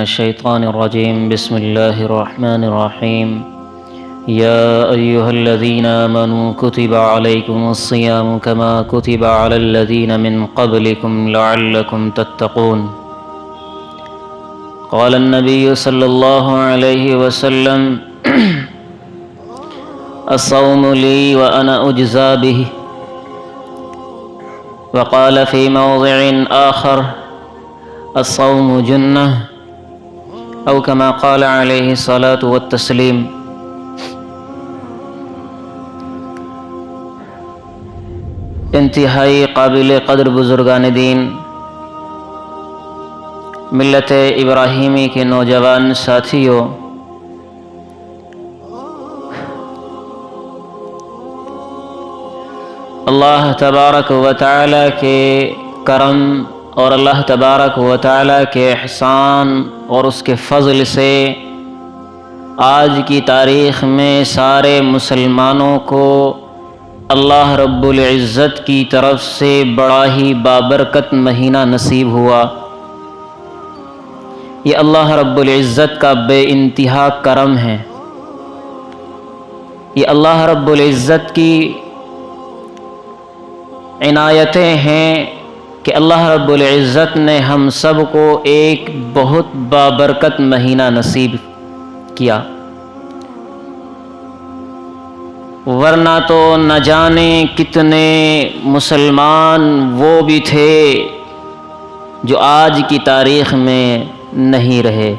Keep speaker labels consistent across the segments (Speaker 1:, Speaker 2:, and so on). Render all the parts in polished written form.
Speaker 1: الشيطان الرجيم. بسم الله الرحمن الرحيم. يا أيها الذين آمنوا كتب عليكم الصيام كما كتب على الذين من قبلكم لعلكم تتقون. قال النبي صلى الله عليه وسلم: الصوم لي وأنا أجزى به. وقال في موضع آخر: الصوم جنة، أو كما قال عليه الصلاة والتسلیم. انتہائی قابل قدر بزرگان دین، ملت ابراہیمی کے نوجوان ساتھیوں، اللہ تبارک و تعالی کے کرم اور اللہ تبارک و تعالی کے احسان اور اس کے فضل سے آج کی تاریخ میں سارے مسلمانوں کو اللہ رب العزت کی طرف سے بڑا ہی بابرکت مہینہ نصیب ہوا۔ یہ اللہ رب العزت کا بے انتہا کرم ہے، یہ اللہ رب العزت کی عنایتیں ہیں کہ اللہ رب العزت نے ہم سب کو ایک بہت بابرکت مہینہ نصیب کیا، ورنہ تو نہ جانے کتنے مسلمان وہ بھی تھے جو آج کی تاریخ میں نہیں رہے۔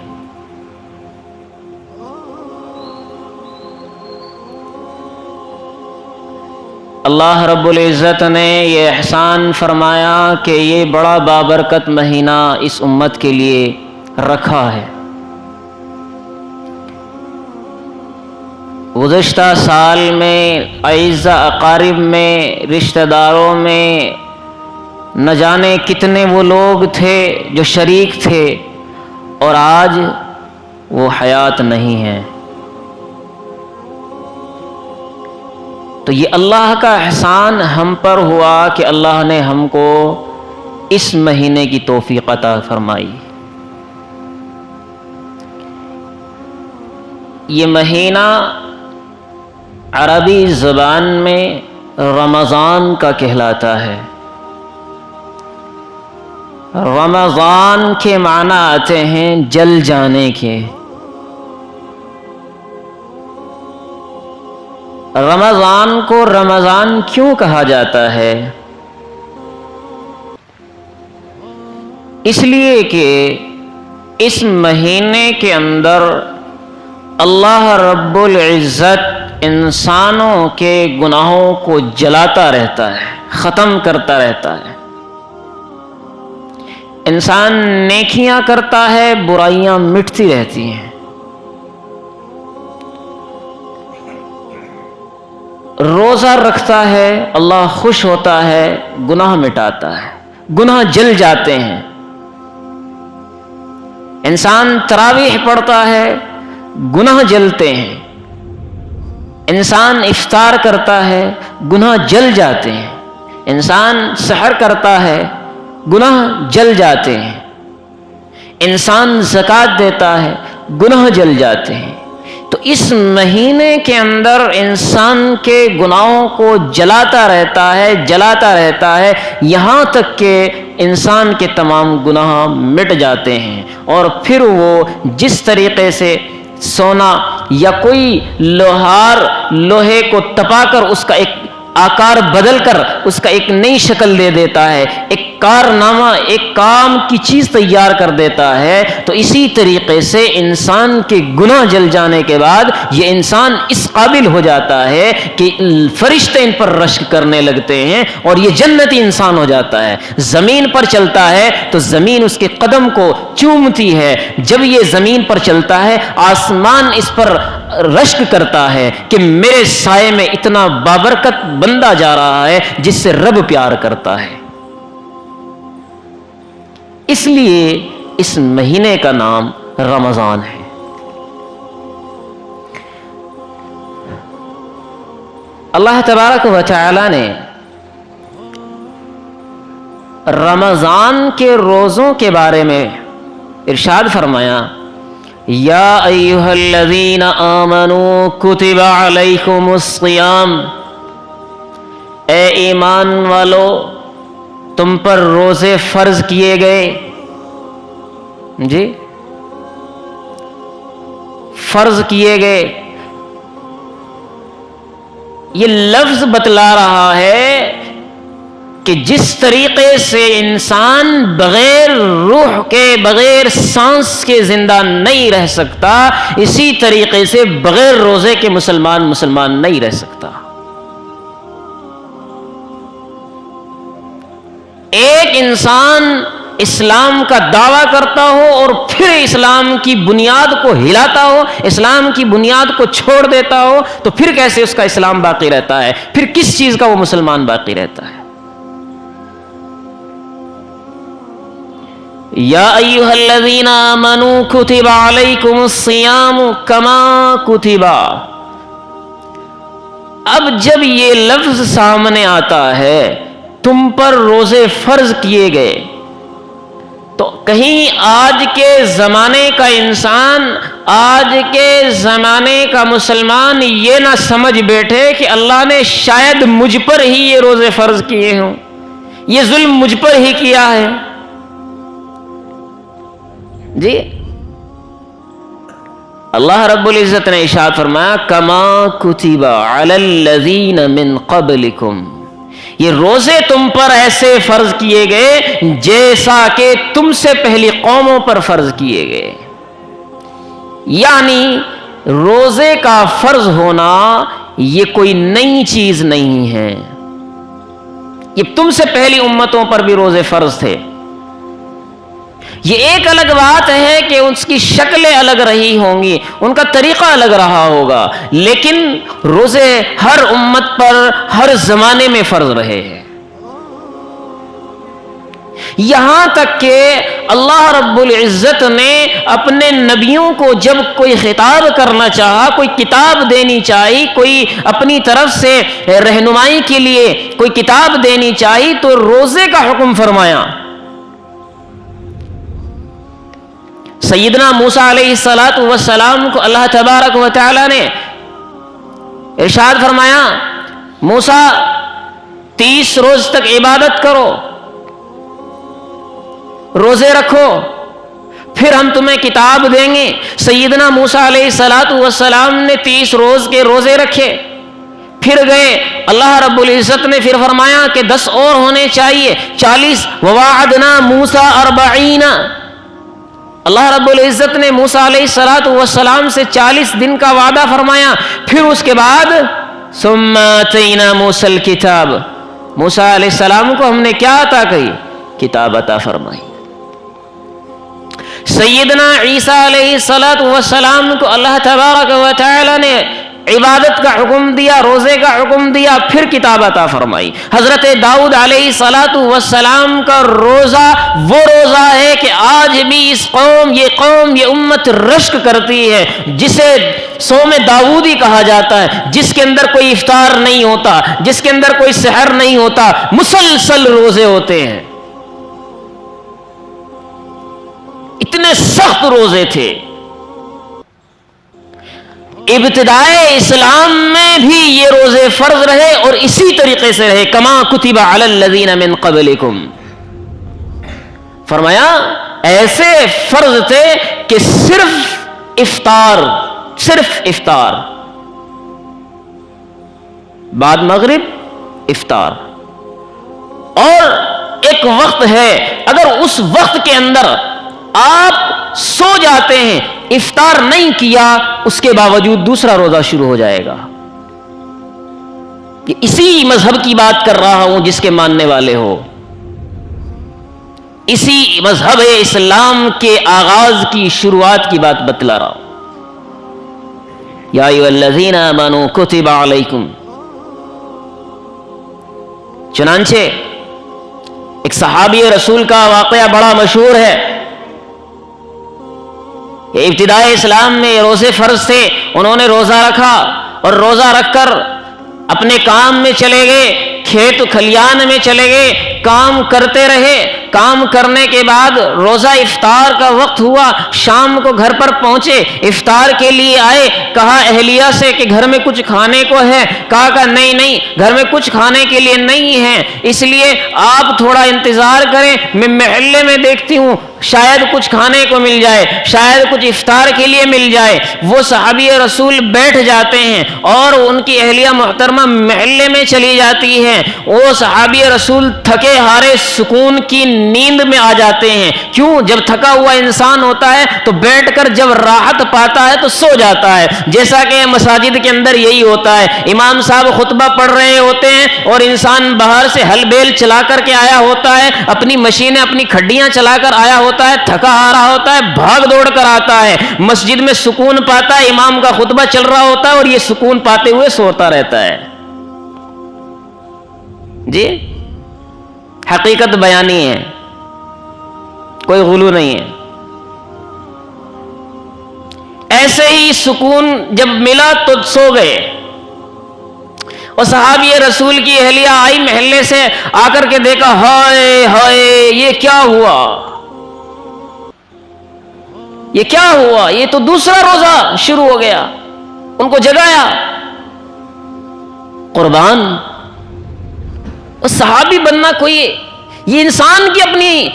Speaker 1: اللہ رب العزت نے یہ احسان فرمایا کہ یہ بڑا بابرکت مہینہ اس امت کے لیے رکھا ہے۔ گزشتہ سال میں اعزاء اقارب میں، رشتہ داروں میں نہ جانے کتنے وہ لوگ تھے جو شریک تھے، اور آج وہ حیات نہیں ہیں۔ تو یہ اللہ کا احسان ہم پر ہوا کہ اللہ نے ہم کو اس مہینے کی توفیق عطا فرمائی۔ یہ مہینہ عربی زبان میں رمضان کا کہلاتا ہے۔ رمضان کے معنی آتے ہیں جل جانے کے۔ رمضان کو رمضان کیوں کہا جاتا ہے؟ اس لیے کہ اس مہینے کے اندر اللہ رب العزت انسانوں کے گناہوں کو جلاتا رہتا ہے، ختم کرتا رہتا ہے۔ انسان نیکیاں کرتا ہے، برائیاں مٹتی رہتی ہیں۔ روزہ رکھتا ہے، اللہ خوش ہوتا ہے، گناہ مٹاتا ہے، گناہ جل جاتے ہیں۔ انسان تراویح پڑھتا ہے، گناہ جلتے ہیں۔ انسان افطار کرتا ہے، گناہ جل جاتے ہیں۔ انسان سحر کرتا ہے، گناہ جل جاتے ہیں۔ انسان زکوٰۃ دیتا ہے، گناہ جل جاتے ہیں۔ تو اس مہینے کے اندر انسان کے گناہوں کو جلاتا رہتا ہے یہاں تک کہ انسان کے تمام گناہ مٹ جاتے ہیں، اور پھر وہ جس طریقے سے سونا یا کوئی لوہے کو تپا کر اس کا ایک آکار بدل کر اس کا ایک نئی شکل دے دیتا ہے، ایک کارنامہ، ایک کام کی چیز تیار کر دیتا ہے، تو اسی طریقے سے انسان کے گناہ جل جانے کے بعد یہ انسان اس قابل ہو جاتا ہے کہ فرشتے ان پر رشک کرنے لگتے ہیں، اور یہ جنتی انسان ہو جاتا ہے۔ زمین پر چلتا ہے تو زمین اس کے قدم کو چومتی ہے۔ جب یہ زمین پر چلتا ہے، آسمان اس پر رشک کرتا ہے کہ میرے سائے میں اتنا بابرکت بندہ جا رہا ہے جس سے رب پیار کرتا ہے۔ اس لیے اس مہینے کا نام رمضان ہے۔ اللہ تبارک و تعالی نے رمضان کے روزوں کے بارے میں ارشاد فرمایا یا ایھا الذین آمنوا کتب علیکم الصیام، اے ایمان والو تم پر روزے فرض کیے گئے. جی فرض کیے گئے، یہ لفظ بتلا رہا ہے کہ جس طریقے سے انسان بغیر روح کے، بغیر سانس کے زندہ نہیں رہ سکتا، اسی طریقے سے بغیر روزے کے مسلمان نہیں رہ سکتا. ایک انسان اسلام کا دعویٰ کرتا ہو اور پھر اسلام کی بنیاد کو ہلاتا ہو، اسلام کی بنیاد کو چھوڑ دیتا ہو، تو پھر کیسے اس کا اسلام باقی رہتا ہے؟ پھر کس چیز کا وہ مسلمان باقی رہتا ہے؟ یا ایھا الذین آمنوا کتب علیکم الصیام کما کتب. اب جب یہ لفظ سامنے آتا ہے تم پر روزے فرض کیے گئے، تو کہیں آج کے زمانے کا انسان، آج کے زمانے کا مسلمان یہ نہ سمجھ بیٹھے کہ اللہ نے شاید مجھ پر ہی یہ روزے فرض کیے ہوں، یہ ظلم مجھ پر ہی کیا ہے. جی اللہ رب العزت نے ارشاد فرمایا کما کتب علی الذین من قبلکم، یہ روزے تم پر ایسے فرض کیے گئے جیسا کہ تم سے پہلی قوموں پر فرض کیے گئے. یعنی روزے کا فرض ہونا یہ کوئی نئی چیز نہیں ہے، یہ تم سے پہلی امتوں پر بھی روزے فرض تھے. یہ ایک الگ بات ہے کہ اس کی شکلیں الگ رہی ہوں گی، ان کا طریقہ الگ رہا ہوگا، لیکن روزے ہر امت پر ہر زمانے میں فرض رہے ہیں. یہاں تک کہ اللہ رب العزت نے اپنے نبیوں کو جب کوئی خطاب کرنا چاہا، کوئی کتاب دینی چاہی، کوئی اپنی طرف سے رہنمائی کے لیے کوئی کتاب دینی چاہی، تو روزے کا حکم فرمایا. سیدنا موسیٰ علیہ السلام کو اللہ تبارک و تعالی نے ارشاد فرمایا موسیٰ 30 روز تک عبادت کرو، روزے رکھو، پھر ہم تمہیں کتاب دیں گے. سیدنا موسیٰ علیہ السلام نے 30 روز کے روزے رکھے، پھر گئے. اللہ رب العزت نے پھر فرمایا کہ 10 اور ہونے چاہیے، 40. وَوَعَدْنَا مُوسَىٰ 40. اللہ رب العزت نے موسیٰ علیہ السلام سے 40 دن کا وعدہ فرمایا. پھر اس کے بعد ثُمَّ آتَيْنَا مُوسَىٰ الْكِتَابَ، موسیٰ علیہ السلام کو ہم نے کیا عطا کی؟ کتاب عطا فرمائی. سیدنا عیسیٰ علیہ السلام کو اللہ تبارک و تعالی نے عبادت کا حکم دیا، روزے کا حکم دیا، پھر کتاب عطا فرمائی. حضرت داؤد علیہ السلام کا روزہ وہ روزہ ہے کہ آج بھی یہ امت رشک کرتی ہے، جسے صوم داؤدی کہا جاتا ہے، جس کے اندر کوئی افطار نہیں ہوتا، جس کے اندر کوئی سحر نہیں ہوتا، مسلسل روزے ہوتے ہیں. اتنے سخت روزے تھے. ابتدائے اسلام میں بھی یہ روزے فرض رہے اور اسی طریقے سے رہے. کما کتب علی الذین من قبلکم، فرمایا ایسے فرض تھے کہ صرف افطار، بعد مغرب افطار، اور ایک وقت ہے اگر اس وقت کے اندر آپ سو جاتے ہیں، افطار نہیں کیا، اس کے باوجود دوسرا روزہ شروع ہو جائے گا. اسی مذہب کی بات کر رہا ہوں جس کے ماننے والے ہو، اسی مذہب اسلام کے آغاز کی شروعات کی بات بتلا رہا ہوں. یا ایھا الذین آمنوا کتب علیکم. چنانچہ ایک صحابی رسول کا واقعہ بڑا مشہور ہے. ابتدائی اسلام میں روزے فرض تھے، انہوں نے روزہ رکھا اور روزہ رکھ کر اپنے کام میں چلے گئے، کھیت کھلیان میں چلے گئے، کام کرتے رہے. کام کرنے کے بعد روزہ افطار کا وقت ہوا، شام کو گھر پر پہنچے، افطار کے لیے آئے، کہا اہلیہ سے کہ گھر میں کچھ کھانے کو ہے، کہا کہ نہیں گھر میں کچھ کھانے کے لیے نہیں ہے، اس لیے آپ تھوڑا انتظار کریں، میں محلے میں دیکھتی ہوں شاید کچھ کھانے کو مل جائے، شاید کچھ افطار کے لیے مل جائے۔ وہ صحابی رسول بیٹھ جاتے ہیں اور ان کی اہلیہ محترمہ محلے میں چلی جاتی ہے۔ وہ صحابی رسول تھکے ہارے سکون کی نیند میں آ جاتے ہیں۔ کیوں؟ جب تھکا ہوا انسان ہوتا ہے تو بیٹھ کر جب راحت پاتا ہے تو سو جاتا ہے، جیسا کہ مساجد کے اندر یہی ہوتا ہے، امام صاحب خطبہ پڑھ رہے ہوتے ہیں اور انسان باہر سے ہل بیل چلا کر کے آیا ہوتا ہے، اپنی مشینیں اپنی کھڈیاں چلا کر آیا ہوتا ہے، تھکا ہارا ہوتا ہے، بھاگ دوڑ کر آتا ہے، مسجد میں سکون پاتا ہے، امام کا خطبہ چل رہا ہوتا ہے اور یہ سکون پاتے ہوئے سوتا رہتا ہے۔ جی حقیقت بیانی ہے، کوئی غلو نہیں ہے۔ ایسے ہی سکون جب ملا تو سو گئے، اور صحابی رسول کی اہلیہ آئی محلے سے، آ کر کے دیکھا ہائے ہائے یہ کیا ہوا، یہ کیا ہوا، یہ تو دوسرا روزہ شروع ہو گیا۔ ان کو جگایا۔ قربان، اور صحابی بننا کوئی یہ انسان کی اپنی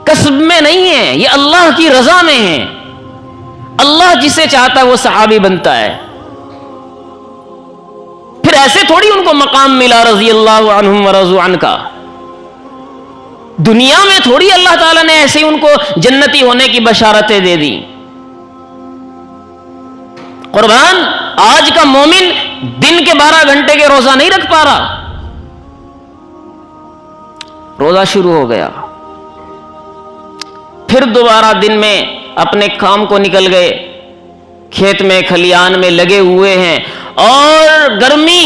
Speaker 1: کسب میں نہیں ہے، یہ اللہ کی رضا میں ہے۔ اللہ جسے چاہتا ہے وہ صحابی بنتا ہے۔ پھر ایسے تھوڑی ان کو مقام ملا رضی اللہ عنہم ورضوا عنہ کا، دنیا میں تھوڑی اللہ تعالیٰ نے ایسے ان کو جنتی ہونے کی بشارتیں دے دی۔ قربان، آج کا مومن دن کے 12 گھنٹے کے روزہ نہیں رکھ پا رہا، روزہ شروع ہو گیا، پھر دوبارہ دن میں اپنے کام کو نکل گئے، کھیت میں کھلیان میں لگے ہوئے ہیں، اور گرمی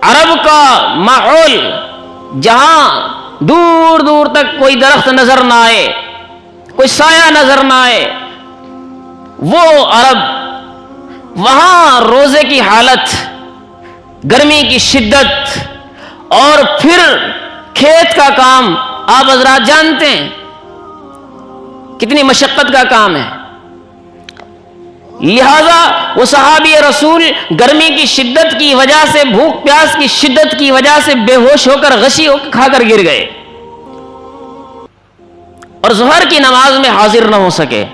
Speaker 1: عرب کا ماحول، جہاں دور دور تک کوئی درخت نظر نہ آئے، کوئی سایہ نظر نہ آئے، وہ عرب، وہاں روزے کی حالت، گرمی کی شدت، اور پھر کھیت کا کام، آپ حضرات جانتے ہیں کتنی مشقت کا کام ہے۔ لہذا وہ صحابی رسول گرمی کی شدت کی وجہ سے، بھوک پیاس کی شدت کی وجہ سے بے ہوش ہو کر، غشی ہو کھا کر گر گئے، اور ظہر کی نماز میں حاضر نہ ہو سکے۔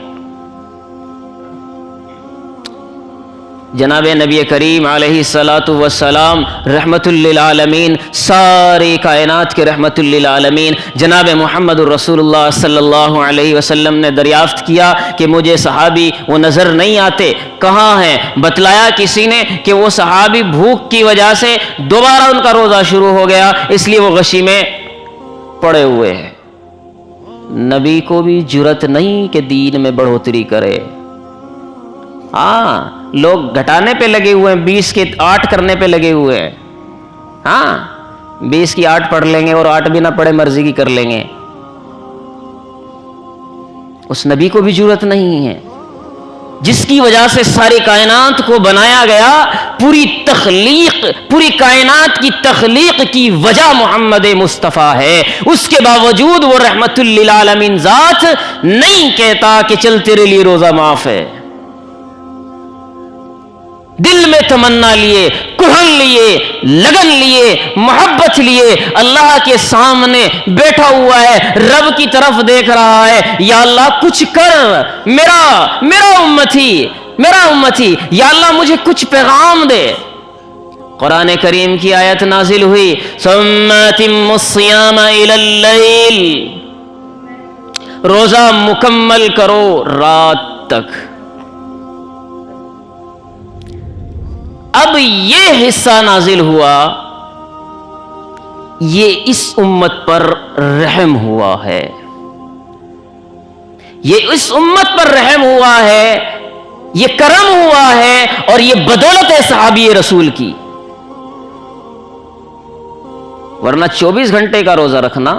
Speaker 1: جناب نبی کریم علیہ الصلاۃ والسلام رحمت للعالمین، ساری کائنات کے رحمت للعالمین، جناب محمد الرسول اللہ صلی اللہ علیہ وسلم نے دریافت کیا کہ مجھے صحابی وہ نظر نہیں آتے، کہاں ہیں؟ بتلایا کسی نے کہ وہ صحابی بھوک کی وجہ سے دوبارہ ان کا روزہ شروع ہو گیا، اس لیے وہ غشی میں پڑے ہوئے ہیں۔ نبی کو بھی جرت نہیں کہ دین میں بڑھوتری کرے۔ ہاں، لوگ گھٹانے پہ لگے ہوئے ہیں، 20 کے 8 کرنے پہ لگے ہوئے ہیں۔ ہاں، 20 کی 8 پڑھ لیں گے اور 8 بھی نہ پڑھے مرضی کی کر لیں گے۔ اس نبی کو بھی جرت نہیں ہے جس کی وجہ سے ساری کائنات کو بنایا گیا، پوری کائنات کی تخلیق کی وجہ محمد مصطفیٰ ہے، اس کے باوجود وہ رحمت للعالمین ذات نہیں کہتا کہ چل تیرے لیے روزہ معاف ہے۔ دل میں تمنا لیے، کہن لیے، لگن لیے، محبت لیے، اللہ کے سامنے بیٹھا ہوا ہے، رب کی طرف دیکھ رہا ہے، یا اللہ کچھ کر، میرا امتی، یا اللہ مجھے کچھ پیغام دے۔ قرآن کریم کی آیت نازل ہوئی، ثم اتموا الصیام الی اللیل، روزہ مکمل کرو رات تک۔ اب یہ حصہ نازل ہوا، یہ اس امت پر رحم ہوا ہے، یہ اس امت پر رحم ہوا ہے، یہ کرم ہوا ہے، اور یہ بدولت ہے صحابی رسول کی۔ ورنہ 24 گھنٹے کا روزہ رکھنا،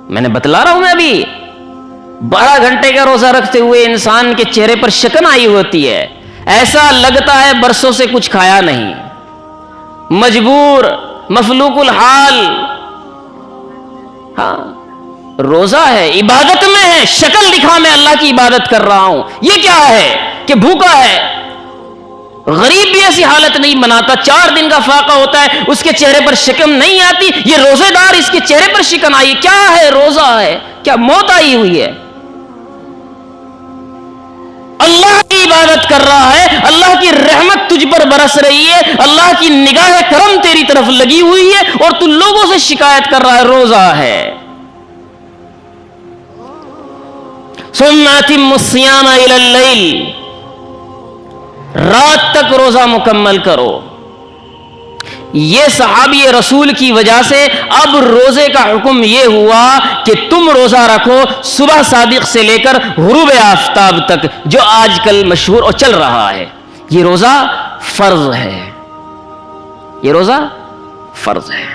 Speaker 1: میں نے بتلا رہا ہوں، میں ابھی 12 گھنٹے کا روزہ رکھتے ہوئے انسان کے چہرے پر شکن آئی ہوتی ہے، ایسا لگتا ہے برسوں سے کچھ کھایا نہیں، مجبور، مفلوق الحال۔ ہاں، روزہ ہے، عبادت میں ہے، شکل دکھا میں اللہ کی عبادت کر رہا ہوں. یہ کیا ہے کہ بھوکا ہے. غریب بھی ایسی حالت نہیں بناتا، 4 دن کا فاقہ ہوتا ہے، اس کے چہرے پر شکن نہیں آتی. یہ روزے دار اس کے چہرے پر شکن آئی. کیا ہے؟ روزہ ہے. کیا موت آئی ہوئی ہے؟ اللہ کی عبادت کر رہا ہے، اللہ کی رحمت تجھ پر برس رہی ہے، اللہ کی نگاہ کرم تیری طرف لگی ہوئی ہے، اور تو لوگوں سے شکایت کر رہا ہے روزہ ہے. ثم اتموا الصيام الى الليل، رات تک روزہ مکمل کرو. یہ صحابی رسول کی وجہ سے اب روزے کا حکم یہ ہوا کہ تم روزہ رکھو صبح صادق سے لے کر غروب آفتاب تک، جو آج کل مشہور اور چل رہا ہے. یہ روزہ فرض ہے، یہ روزہ فرض ہے.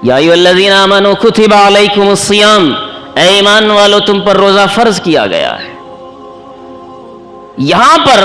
Speaker 1: یا ایھا الذین آمنوا کتب علیکم الصیام، اے ایمان والو تم پر روزہ فرض کیا گیا ہے. یہاں پر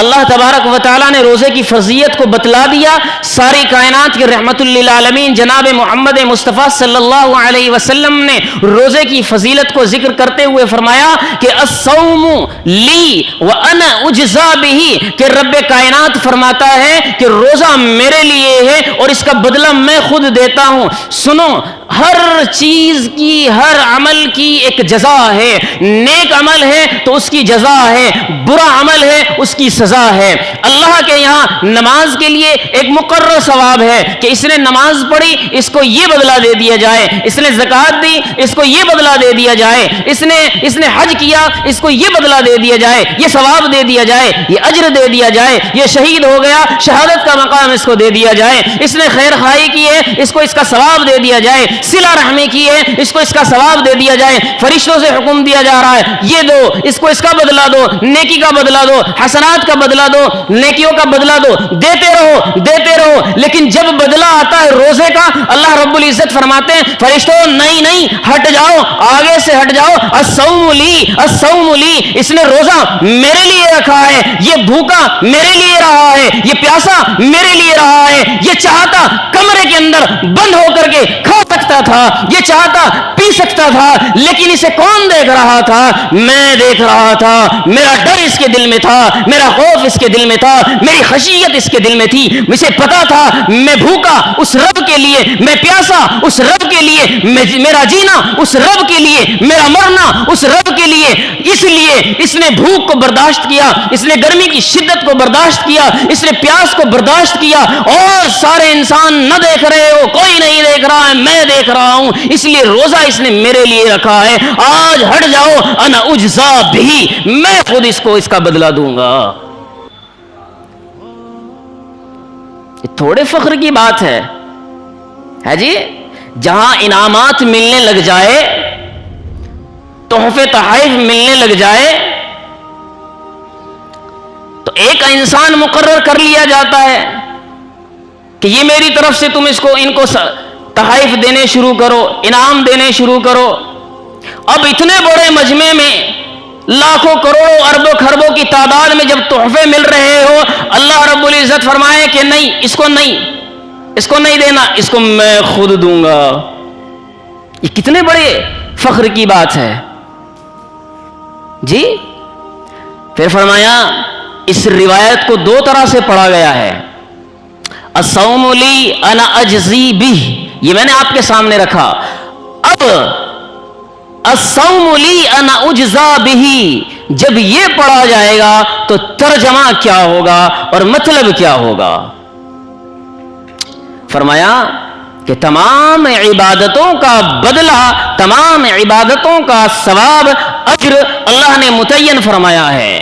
Speaker 1: اللہ تبارک و تعالیٰ نے روزے کی فضیلت کو بتلا دیا. ساری کائنات کے رحمت للعالمین جناب محمد مصطفیٰ صلی اللہ علیہ وسلم نے روزے کی فضیلت کو ذکر کرتے ہوئے فرمایا کہ الصوم لی وانا اجزا بہ، کہ رب کائنات فرماتا ہے کہ روزہ میرے لیے ہے اور اس کا بدلہ میں خود دیتا ہوں. سنو، ہر چیز کی، ہر عمل کی ایک جزا ہے. نیک عمل ہے تو اس کی جزا ہے، برا عمل ہے اس کی سزا ہے. اللہ کے یہاں نماز کے لیے ایک مقرر ثواب ہے کہ اس نے نماز پڑھی اس کو یہ بدلہ دے دیا جائے، اس نے زکوٰۃ دی اس کو یہ بدلہ دے دیا جائے، اس نے حج کیا اس کو یہ بدلہ دے دیا جائے، یہ ثواب دے دیا جائے، یہ اجر دے دیا جائے. یہ شہید ہو گیا، شہادت کا مقام اس کو دے دیا جائے. اس نے خیر خواہی کی ہے اس کو اس کا ثواب دے دیا جائے. صلہ رحمی کی ہے اس کو اس کا ثواب دے دیا جائے. فرشتوں سے حکم دیا جا رہا ہے یہ دو، اس کو اس کا بدلہ دو، نیکی کا بدلہ دو، حسنات کا بدلہ دو، نیکیوں کا بدلہ دو. دیتے رہو دیتے رہو. لیکن جب بدلہ آتا ہے روزے کا، اللہ رب العزت فرماتے ہیں فرشتوں نہیں نہیں، ہٹ جاؤ، آگے سے ہٹ جاؤ. الصوم لی الصوم لی، اس نے روزہ میرے لیے رکھا ہے، یہ بھوکا میرے لیے رہا ہے، یہ پیاسا میرے لیے رہا ہے. یہ چاہتا کمرے کے اندر بند ہو کر کے کھا سکتا تھا، یہ چاہتا پی سکتا تھا، لیکن اسے کون دیکھ رہا تھا؟ میں دیکھ رہا تھا. میرا ڈر اس کے دل میں تھا، میرا خوف اس کے دل میں تھا، میری خشیت اس کے دل میں تھی. مجھے پتا تھا میں بھوکا اس رب کے لیے، میں پیاسا اس رب کے لیے، میرا جینا اس رب کے لیے، میرا مرنا اس رب کے لیے. اس لیے اس نے بھوک کو برداشت کیا، اس نے گرمی کی شدت کو برداشت کیا، اس نے پیاس کو برداشت کیا. اور سارے انسان نہ دیکھ رہے ہو، کوئی نہیں دیکھ رہا ہے، میں دیکھ رہا ہوں، اس لیے روزہ اس نے میرے لیے رکھا ہے. آج ہٹ جاؤ، انا اجزا بھی، میں خود اس کو اس کا بدلہ دوں گا. یہ تھوڑے فخر کی بات ہے جی. جہاں انعامات ملنے لگ جائے، تحفے تحائف ملنے لگ جائے، تو ایک انسان مقرر کر لیا جاتا ہے کہ یہ میری طرف سے تم ان کو تحائف دینے شروع کرو، انعام دینے شروع کرو. اب اتنے بڑے مجمع میں لاکھوں کروڑوں اربوں خربوں کی تعداد میں جب تحفے مل رہے ہو، اللہ رب العزت فرمائے کہ نہیں، اس کو نہیں دینا، اس کو میں خود دوں گا. یہ کتنے بڑے فخر کی بات ہے جی. پھر فرمایا اس روایت کو 2 طرح سے پڑھا گیا ہے. الصوم لی انا اجزی بہ، یہ میں نے آپ کے سامنے رکھا. اب الصوم لی انا اجزا بہ جب یہ پڑھا جائے گا تو ترجمہ کیا ہوگا اور مطلب کیا ہوگا؟ فرمایا کہ تمام عبادتوں کا بدلہ، تمام عبادتوں کا ثواب، اجر اللہ نے متعین فرمایا ہے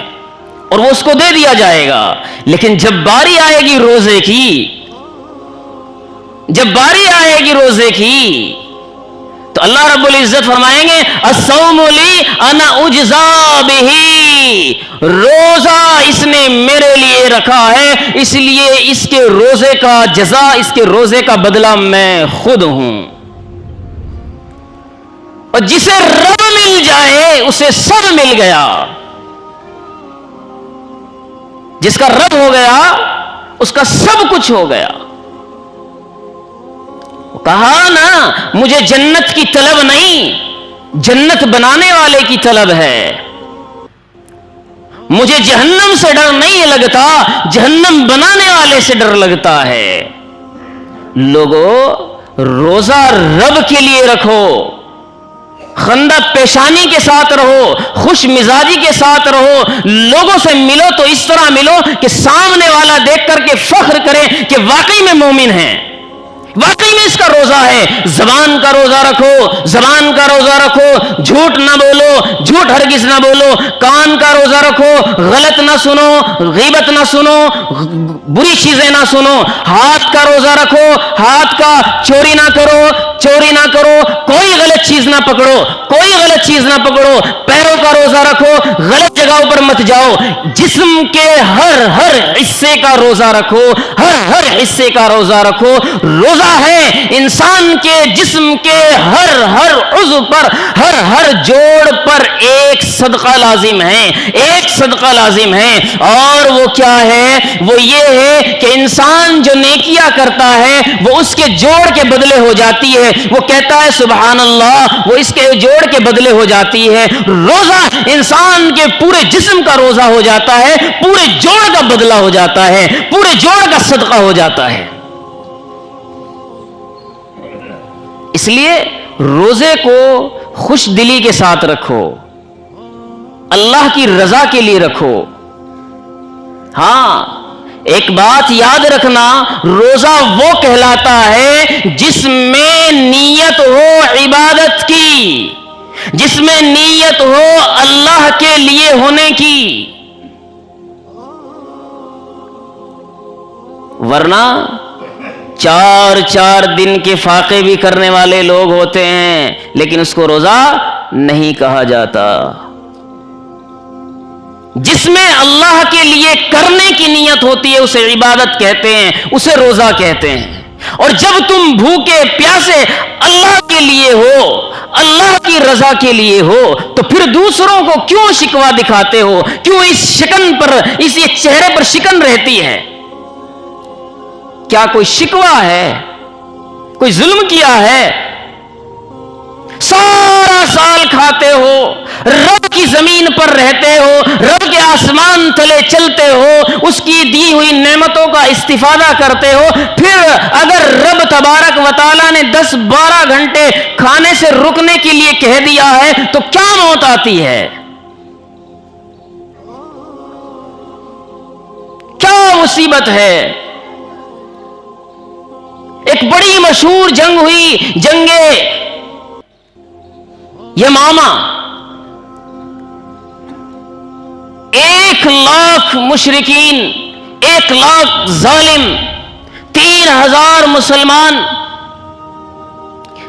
Speaker 1: اور وہ اس کو دے دیا جائے گا. لیکن جب باری آئے گی روزے کی، جب باری آئے گی روزے کی، تو اللہ رب العزت فرمائیں گے الصوم لی انا اجزا بہ، روزہ اس نے میرے لیے رکھا ہے، اس لیے اس کے روزے کا جزا، اس کے روزے کا بدلہ میں خود ہوں. اور جسے رب مل جائے اسے سب مل گیا. جس کا رب ہو گیا اس کا سب کچھ ہو گیا. کہا نا مجھے جنت کی طلب نہیں، جنت بنانے والے کی طلب ہے، مجھے جہنم سے ڈر نہیں لگتا، جہنم بنانے والے سے ڈر لگتا ہے۔ لوگوں، روزہ رب کے لیے رکھو، خندہ پیشانی کے ساتھ رہو، خوش مزاجی کے ساتھ رہو، لوگوں سے ملو تو اس طرح ملو کہ سامنے والا دیکھ کر کے فخر کرے کہ واقعی میں مومن ہیں، واقعی میں اس کا روزہ ہے۔ زبان کا روزہ رکھو، زبان کا روزہ رکھو، جھوٹ نہ بولو، جھوٹ ہرگز نہ بولو، کان کا روزہ رکھو، غلط نہ سنو، غیبت نہ سنو، بری چیزیں نہ سنو، ہاتھ کا روزہ رکھو، ہاتھ کا چوری نہ کرو، چوری نہ کرو، کوئی غلط چیز نہ پکڑو، کوئی غلط چیز نہ پکڑو، پیروں کا روزہ رکھو، غلط جگہوں پر مت جاؤ، جسم کے ہر حصے کا روزہ رکھو، ہر حصے کا روزہ رکھو۔ روزہ ہے انسان کے جسم کے ہر عضو پر، ہر جوڑ پر ایک صدقہ لازم ہے، ایک صدقہ لازم ہے، اور وہ کیا ہے؟ وہ یہ ہے کہ انسان جو نیکیاں کرتا ہے وہ اس کے جوڑ کے بدلے ہو جاتی ہے، وہ کہتا ہے سبحان اللہ، وہ اس کے جوڑ کے بدلے ہو جاتی ہے۔ روزہ انسان کے پورے جسم کا روزہ ہو جاتا ہے، پورے جوڑ کا بدلہ ہو جاتا ہے، پورے جوڑ کا صدقہ ہو جاتا ہے۔ اس لیے روزے کو خوش دلی کے ساتھ رکھو، اللہ کی رضا کے لیے رکھو۔ ہاں، ایک بات یاد رکھنا، روزہ وہ کہلاتا ہے جس میں نیت ہو عبادت کی، جس میں نیت ہو اللہ کے لیے ہونے کی، ورنہ چار دن کے فاقے بھی کرنے والے لوگ ہوتے ہیں لیکن اس کو روزہ نہیں کہا جاتا۔ جس میں اللہ کے لیے کرنے کی نیت ہوتی ہے اسے عبادت کہتے ہیں، اسے روزہ کہتے ہیں۔ اور جب تم بھوکے پیاسے اللہ کے لیے ہو، اللہ کی رضا کے لیے ہو، تو پھر دوسروں کو کیوں شکوہ دکھاتے ہو؟ کیوں اس شکن پر، اس چہرے پر شکن رہتی ہے؟ کیا کوئی شکوہ ہے؟ کوئی ظلم کیا ہے؟ سارا سال کھاتے ہو، رب کی زمین پر رہتے ہو، رب کے آسمان تلے چلتے ہو، اس کی دی ہوئی نعمتوں کا استفادہ کرتے ہو، پھر اگر رب تبارک و تعالیٰ نے 10-12 گھنٹے کھانے سے رکنے کے لیے کہہ دیا ہے تو کیا موت آتی ہے؟ کیا مصیبت ہے؟ ایک بڑی مشہور جنگ ہوئی، جنگ یمامہ۔ 1,00,000 مشرکین، 1,00,000 ظالم، 3,000 مسلمان،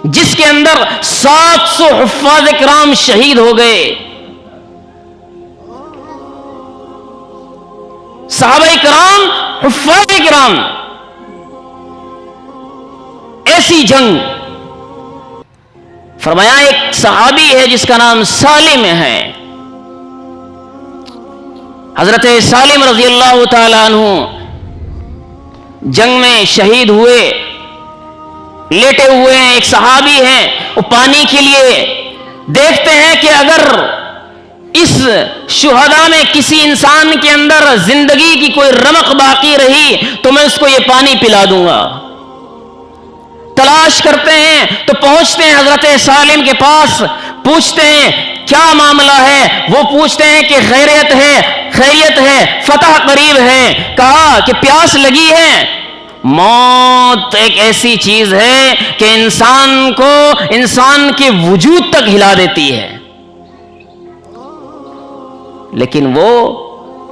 Speaker 1: جس کے اندر 700 حفاظ کرام شہید ہو گئے۔ صحابہ کرام، حفاظ کرام، ایسی جنگ۔ فرمایا ایک صحابی ہے جس کا نام سالم ہے، حضرت سالم رضی اللہ تعالی عنہ جنگ میں شہید ہوئے، لیٹے ہوئے ہیں، ایک صحابی ہیں، وہ پانی کے لیے دیکھتے ہیں کہ اگر اس شہداء میں کسی انسان کے اندر زندگی کی کوئی رمق باقی رہی تو میں اس کو یہ پانی پلا دوں گا۔ تلاش کرتے ہیں تو پہنچتے ہیں حضرت سالم کے پاس، پوچھتے ہیں کیا معاملہ ہے؟ وہ پوچھتے ہیں کہ خیریت ہے، خیریت ہے، فتح قریب ہے۔ کہا کہ پیاس لگی ہے۔ موت ایک ایسی چیز ہے کہ انسان کو، انسان کے وجود تک ہلا دیتی ہے، لیکن وہ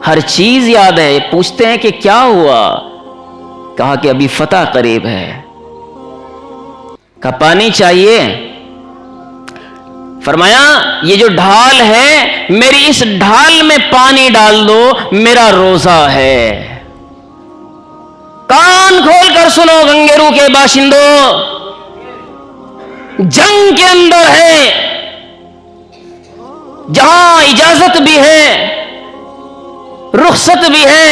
Speaker 1: ہر چیز یاد ہے۔ پوچھتے ہیں کہ کیا ہوا؟ کہا کہ ابھی فتح قریب ہے۔ کہا پانی چاہیے؟ فرمایا یہ جو ڈھال ہے میری، اس ڈھال میں پانی ڈال دو، میرا روزہ ہے۔ کان کھول کر سنو گنگیرو کے باشندوں، جنگ کے اندر ہے جہاں اجازت بھی ہے، رخصت بھی ہے،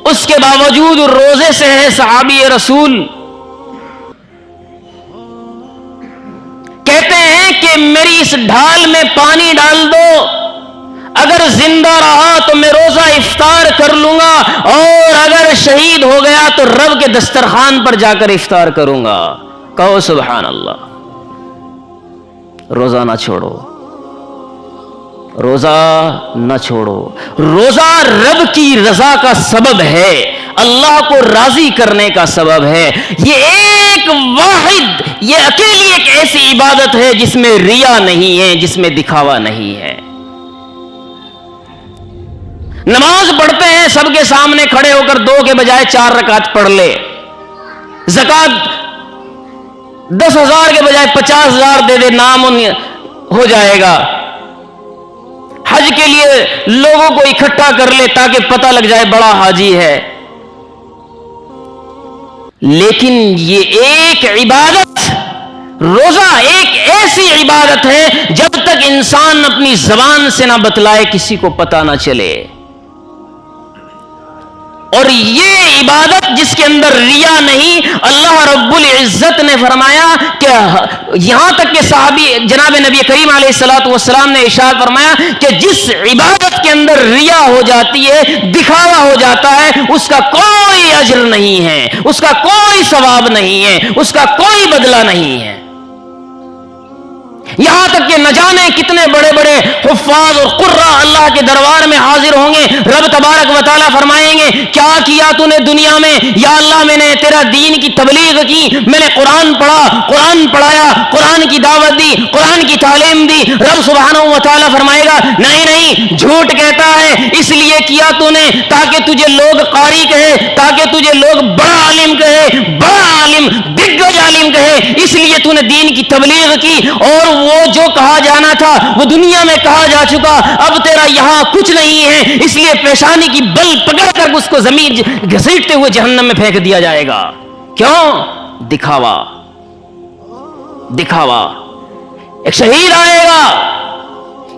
Speaker 1: اس کے باوجود روزے سے ہے صحابی رسول۔ کہتے ہیں کہ میری اس ڈھال میں پانی ڈال دو، اگر زندہ رہا تو میں روزہ افطار کر لوں گا، اور اگر شہید ہو گیا تو رب کے دسترخوان پر جا کر افطار کروں گا۔ کہو سبحان اللہ۔ روزہ نہ چھوڑو، روزہ نہ چھوڑو۔ روزہ رب کی رضا کا سبب ہے، اللہ کو راضی کرنے کا سبب ہے۔ یہ ایک واحد، یہ اکیلی ایک ایسی عبادت ہے جس میں ریا نہیں ہے، جس میں دکھاوا نہیں ہے۔ نماز پڑھتے ہیں سب کے سامنے کھڑے ہو کر 2 کے بجائے 4 رکعت پڑھ لے، زکوٰۃ 10,000 کے بجائے 50,000 دے دے، نام ہو جائے گا۔ حج کے لیے لوگوں کو اکٹھا کر لے تاکہ پتہ لگ جائے بڑا حاجی ہے، لیکن یہ ایک عبادت، روزہ ایک ایسی عبادت ہے جب تک انسان اپنی زبان سے نہ بتلائے کسی کو پتہ نہ چلے۔ اور یہ عبادت جس کے اندر ریا نہیں، اللہ رب العزت نے فرمایا کہ یہاں تک کہ صحابی جناب نبی کریم علیہ الصلوۃ والسلام نے ارشاد فرمایا کہ جس عبادت کے اندر ریا ہو جاتی ہے، دکھاوا ہو جاتا ہے، اس کا کوئی اجر نہیں ہے، اس کا کوئی ثواب نہیں ہے، اس کا کوئی بدلہ نہیں ہے۔ یہاں تک کہ نہ جانے کتنے بڑے بڑے حفاظ اور قراء اللہ کے دربار میں حاضر ہوں گے، رب تبارک و تعالیٰ فرمائیں گے کیا کیا تو نے دنیا میں؟ یا اللہ میں نے تیرا دین کی تبلیغ کی، میں نے قرآن پڑھا، قرآن پڑھایا، قرآن کی دعوت دی، قرآن کی تعلیم دی۔ رب سبحانہ و تعالیٰ فرمائے گا نہیں نہیں، جھوٹ کہتا ہے، اس لیے کیا تو نے تاکہ تجھے لوگ قاری کہے، تاکہ تجھے لوگ بڑا عالم کہے، بڑا عالم، دگج عالم کہے، اس لیے تو نے دین کی تبلیغ کی، اور وہ جو کہا جانا تھا وہ دنیا میں کہا جا چکا، اب تیرا یہاں کچھ نہیں ہے، اس لیے پیشانی کی بل پکڑ کر اس کو زمین گھسیٹتے ہوئے جہنم میں پھینک دیا جائے گا۔ کیوں؟ دکھاوا، دکھاوا۔ ایک شہید آئے گا،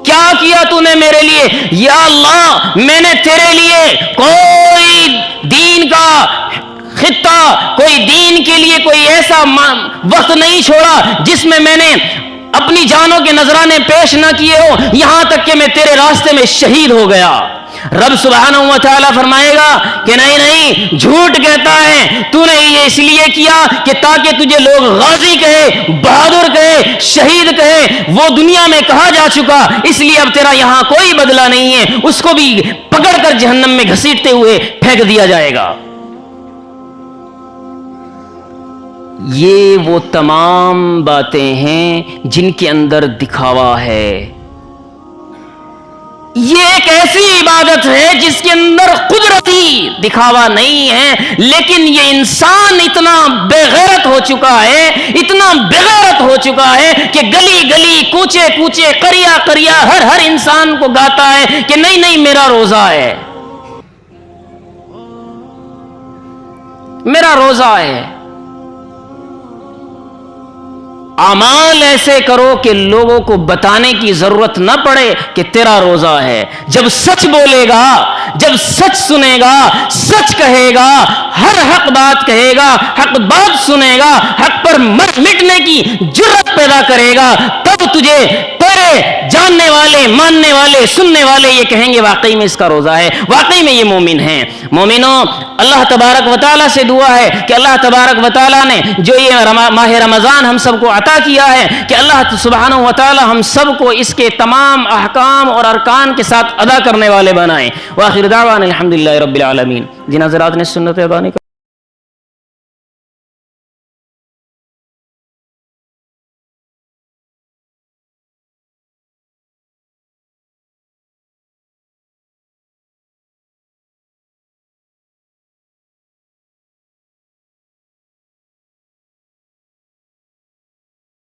Speaker 1: کیا کیا تو نے میرے لیے؟ یا اللہ میں نے تیرے لیے کوئی دین کا خطہ، کوئی دین کے لیے کوئی ایسا وقت نہیں چھوڑا جس میں نے اپنی جانوں کے نذرانے پیش نہ کیے ہو، یہاں تک کہ میں تیرے راستے میں شہید ہو گیا۔ رب سبحانہ و تعالیٰ فرمائے گا کہ نہیں نہیں، جھوٹ کہتا ہے، تو نے یہ اس لیے کیا کہ تاکہ تجھے لوگ غازی کہے، بہادر کہے، شہید کہے، وہ دنیا میں کہا جا چکا، اس لیے اب تیرا یہاں کوئی بدلہ نہیں ہے، اس کو بھی پکڑ کر جہنم میں گھسیٹتے ہوئے پھینک دیا جائے گا۔ یہ وہ تمام باتیں ہیں جن کے اندر دکھاوا ہے۔ یہ ایک ایسی عبادت ہے جس کے اندر قدرتی دکھاوا نہیں ہے، لیکن یہ انسان اتنا بے غیرت ہو چکا ہے، اتنا بے غیرت ہو چکا ہے کہ گلی گلی، کوچے کوچے، قریہ قریہ، ہر انسان کو گاتا ہے کہ نہیں نہیں میرا روزہ ہے، میرا روزہ ہے۔ اعمال ایسے کرو کہ لوگوں کو بتانے کی ضرورت نہ پڑے کہ تیرا روزہ ہے۔ جب سچ بولے گا، جب سچ سنے گا، سچ کہے گا، ہر حق بات کہے گا، حق بات سنے گا، حق پر مٹنے کی جرت پیدا کرے گا، تب تجھے تیرے جاننے والے، ماننے والے، سننے والے یہ کہیں گے واقعی میں اس کا روزہ ہے، واقعی میں یہ مومن ہے۔ مومنوں، اللہ تبارک و تعالیٰ سے دعا ہے کہ اللہ تبارک و تعالیٰ نے جو یہ ماہ رمضان ہم سب کو عطا کیا ہے، کہ اللہ سبحانہ و تعالیٰ ہم سب کو اس کے تمام احکام اور ارکان کے ساتھ ادا کرنے والے بنائیں۔ وآخر دعوانا الحمدللہ رب العالمین۔ جن حضرات نے سنت ادا نہیں